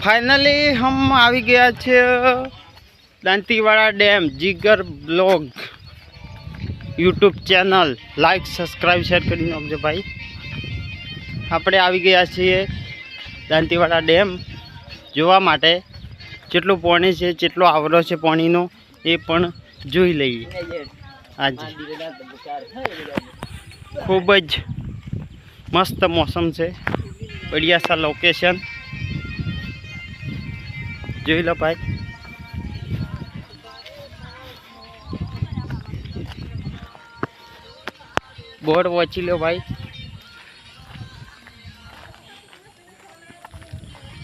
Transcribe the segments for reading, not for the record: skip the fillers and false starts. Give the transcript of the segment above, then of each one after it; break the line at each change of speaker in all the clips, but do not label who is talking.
Finally हम આવી ગયા છે Dantiwada dam Jigar blog YouTube channel like subscribe share કરી નાખજો ભાઈ। આપણે આવી ગયા છીએ દાંતીવાડા ડેમ જોવા માટે। કેટલું પાણી છે, કેટલો આવરો છે પાણીનો એ પણ જોઈ લઈએ। આજે ખૂબ જ મસ્ત મોસમ છે, बढ़िया सा लोकेशन જોઈ લો ભાઈ। बोर्ड वाँची लो भाई।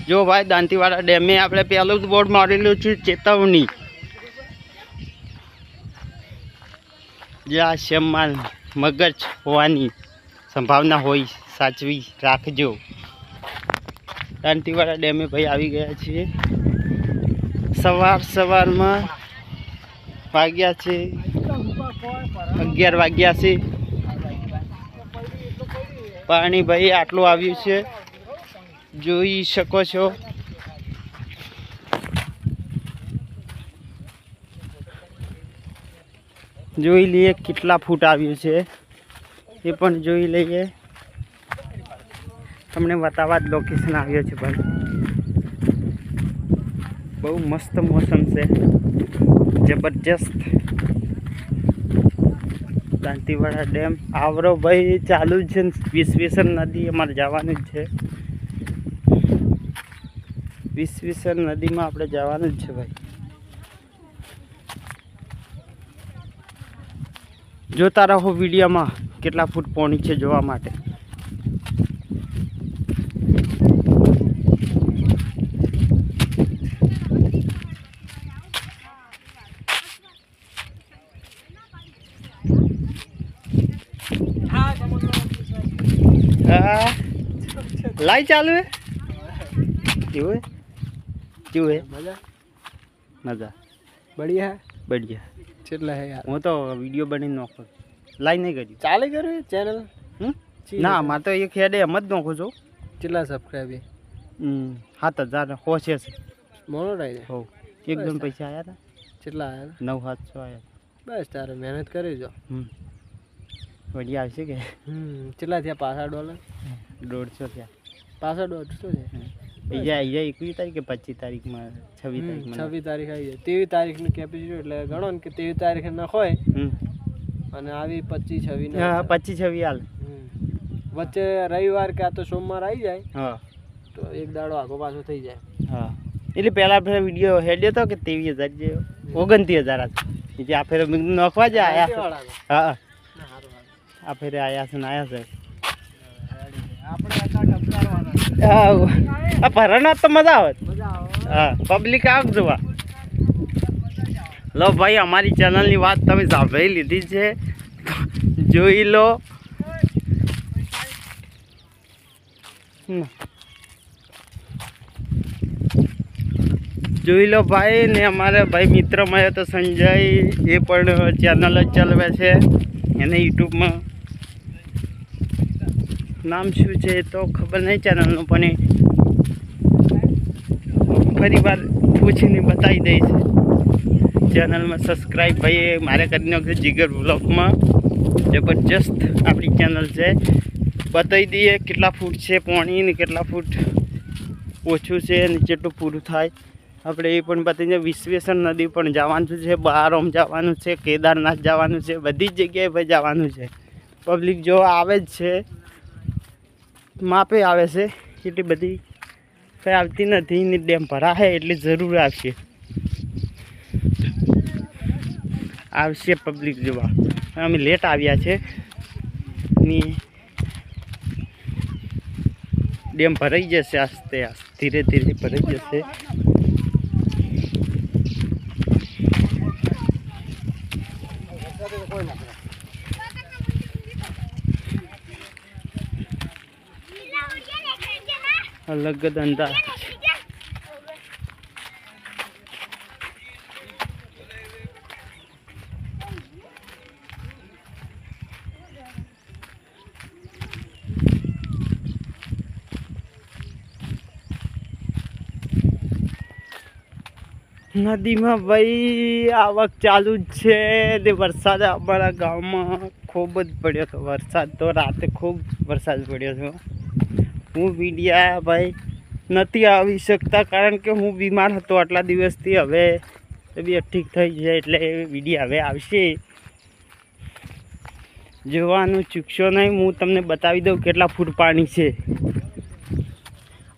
जो भाई दांतीवाड़ा डेम में आपणे पहलू बोर्ड मारेलू छे चेतवनी। ज्यां शेममां मगज होवानी संभावना होई साचवी राखजो। दांतीवाड़ा डेम में भाई आवी गया छे। सवार में वाग्या छे 11 वाग्या छे। पानी भाई आटलू आव्यु छे, जोई शको छो। जोई लिए कितला फूट आव्यु छे ए पण जोई लईए। तमने बतावा लोकेशन आव्यो छे भाई। बहु मस्त मौसम से जबरदस्त। दांतीवाड़ा डेम आवरो भाई चालू है। विश्वेश्वर नदी अमारे जवानुं ज छे। विश्वेश्वर नदी में आपणे जवानुं ज छे भाई। जोता रहो वीडियो में केटला फूट पाणी छे जोवा माटे। लाइट चालू है क्यों है मजा मजा
बढ़िया है
बढ़िया
चेटला है यार।
वो तो वीडियो बनी नोखो लाइट नहीं करी
चाले करो चैनल
ना मैं तो एक हेडे हम ज नोखो छो।
चेटला सब्सक्राइब है
7000 होशे से
मोनो राई
हो एकदम पैसा आया था।
चेटला आया
900 आया।
बस तारे मेहनत करे जो
बढ़िया आवशे के
चेटला थया $5
150 थया
$150 છે।
या 21 तारीख के 25 तारीख में 26 तारीख में
26 तारीख आई है। 23 तारीख ની કેપેસિટી એટલે ગણો ને કે 23 તારીખે ન હોય અને આવી 25 26 ને
25 26 હાલ
વચ્ચે રવિવાર કે આ તો સોમવાર આવી જાય
હા
તો એક દાડો આગો પાછો થઈ જાય।
હા એટલે પહેલા આપણે વિડિયો હેડ્યો તો કે 23000 જેવો 29000 હતા જે આ ફેર નોખવા જ આયા। હા આ ફેર આયા છે ને આયા છે
આપણે આટા ટપકારવાના।
આ ભરણા તો મજા આવે। हाँ पब्लिक आग जोवा। लो भाई हमारी चैनल की बात तब सांभळी लीधी छे जोई लो। जोई लो भाई ने हमारे भाई मित्र में तो संजय ये पण चैनल चलवे छे एने यूट्यूब में नाम शू छे तो खबर नहीं चैनल नु पण फरी बार पूछीने बताई दे। चैनल में सब्सक्राइब भाई मारे कर नाखो जिगर ब्लॉग में। जबरदस्त अपनी चैनल से बताई दिए कितना फूट से पानी ने कितना फूट ओछू से जेटलू पूरू थाय આપણે એ પણ બતાવી દઈએ। વિશ્વેશ્વર નદી પણ જવાનું છે, બહારોમ જવાનું છે, કેદારનાથ જવાનું છે, બધી જ જગ્યાએ ભાઈ જવાનું છે। પબ્લિક જો આવે જ છે માપે આવે છે એટલી બધી કંઈ આવતી નથી ને ડેમ ભરાશે એટલે જરૂર આવશે પબ્લિક જોવા। અમે લેટ આવ્યા છે ને ડેમ ભરાઈ જશે આસ્તે આસ્તે ધીરે ધીરે ભરાઈ જશે। अलग धंधा નદીમાં ભાઈ આવક ચાલુ જ છે તે વરસાદ અમારા ગામમાં ખૂબ જ પડ્યો હતો. વરસાદ તો રાતે ખૂબ વરસાદ પડ્યો હતો. હું વિડીયા ભાઈ નથી આવી શકતા કારણ કે હું બીમાર હતો આટલા દિવસથી. હવે તબિયત ઠીક થઈ જાય એટલે વિડીયો હવે આવશે. જોવાનું ચૂકશો નહીં. હું તમને બતાવી દઉં કેટલા ફૂટ પાણી છે.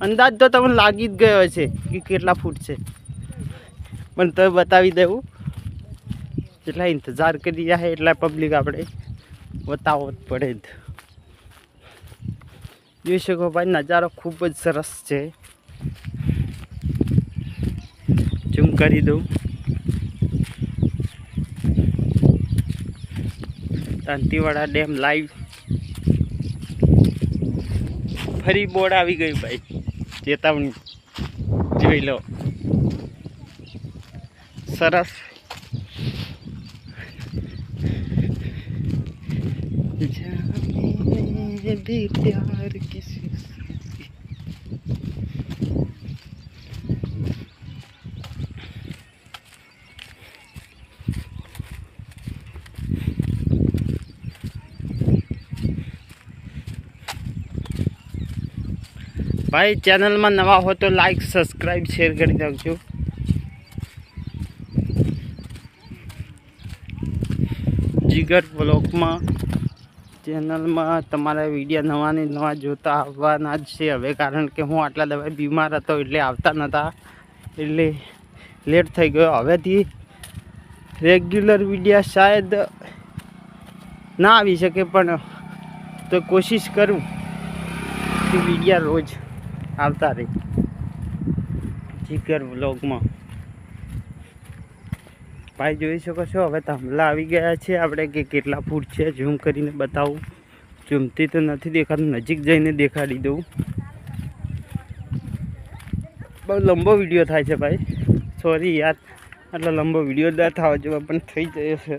અંદાજ તો તમને લાગી જ ગયો છે કે કેટલા ફૂટ છે, પણ તો બતાવી દેવું. જેટલા ઇંતજાર કરી રહ્યા છે એટલા પબ્લિક આપણે બતાવવો જ પડે જ. જોઈ શકો ભાઈ, નજારો ખૂબ જ સરસ છે. ઝૂમ કરી દઉં. Dantiwada dam live. ફરી બોર્ડ આવી ગયું ભાઈ, ચેતવણી. જોઈ લો, સરસ. भी प्यार किसी भाई चैनल में नवा हो तो लाइक सब्सक्राइब शेर कर दो. जिगर ब्लॉग में चैनल में तमारा वीडियो नवा ने नवा जोता आववाना ज छे हवे, कारण के हूँ आटला दवा बीमार हतो એટલે આવતા નતા, એટલે લેટ થઈ ગયો. હવેથી રેગ્યુલર વિડીયો શાયદ ના આવી શકે, પણ તો કોશિશ કરું કે વિડીયો રોજ આવતા રહે જીગર વ્લોગમાં. ભાઈ જોઈ શકો છો હવે થાંભલા આવી ગયા છે આપણે કે કેટલા ફૂટ છે. ઝૂમ કરીને બતાવું. ઝૂમથી તો નથી દેખાતું, નજીક જઈને દેખાડી દઉં. બહુ લંબો વિડીયો થાય છે ભાઈ, સોરી યાર. આટલો લંબો વિડીયો ના થવા જેવા પણ થઈ જાય છે.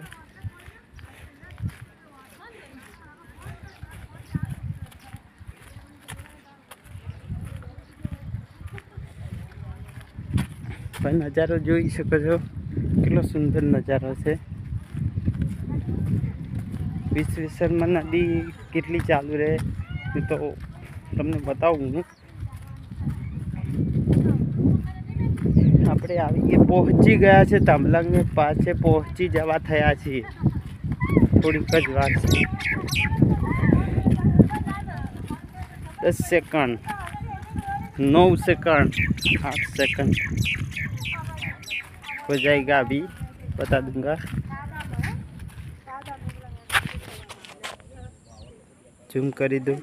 ભાઈ નજારો જોઈ શકો છો, કેટલો સુંદર નજારો છે. વિશ્વેશ્વરમાં નદી કેટલી ચાલુ રહે એ તો તમને બતાવું હું. આપણે આવીએ પહોંચી ગયા છે થાંભલાને પાસે, પહોંચી જવા થયા છીએ. થોડીક જ વાર છે, 10 सेकंड, 9 सेकंड, 8 सेकंड हो जाएगा. अभी बता दूंगा. ઝૂમ કરી દઉં.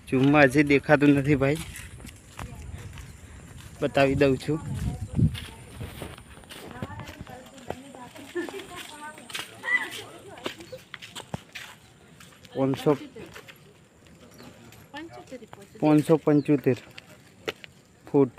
ઝૂમમાં હજી દેખાતું નથી ભાઈ, બતાવી દઉં છું. પાંચસો 75 ફૂટ.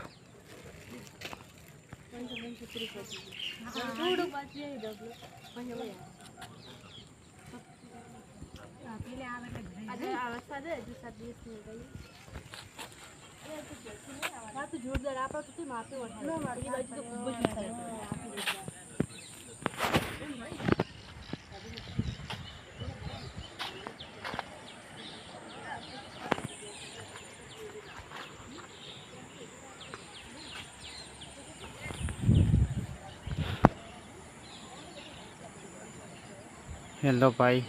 હેલો ભાઈ,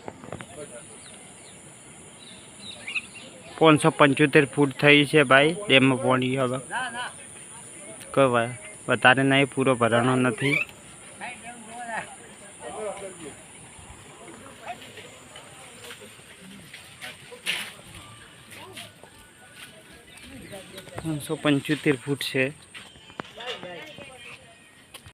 575 ફૂટ થઈ છે ભાઈ ડેમમાં પાણી. હવે કહેવાય વધારે નહીં, પૂરો ભરાણો નથી. પાંચસો 75 ફૂટ છે.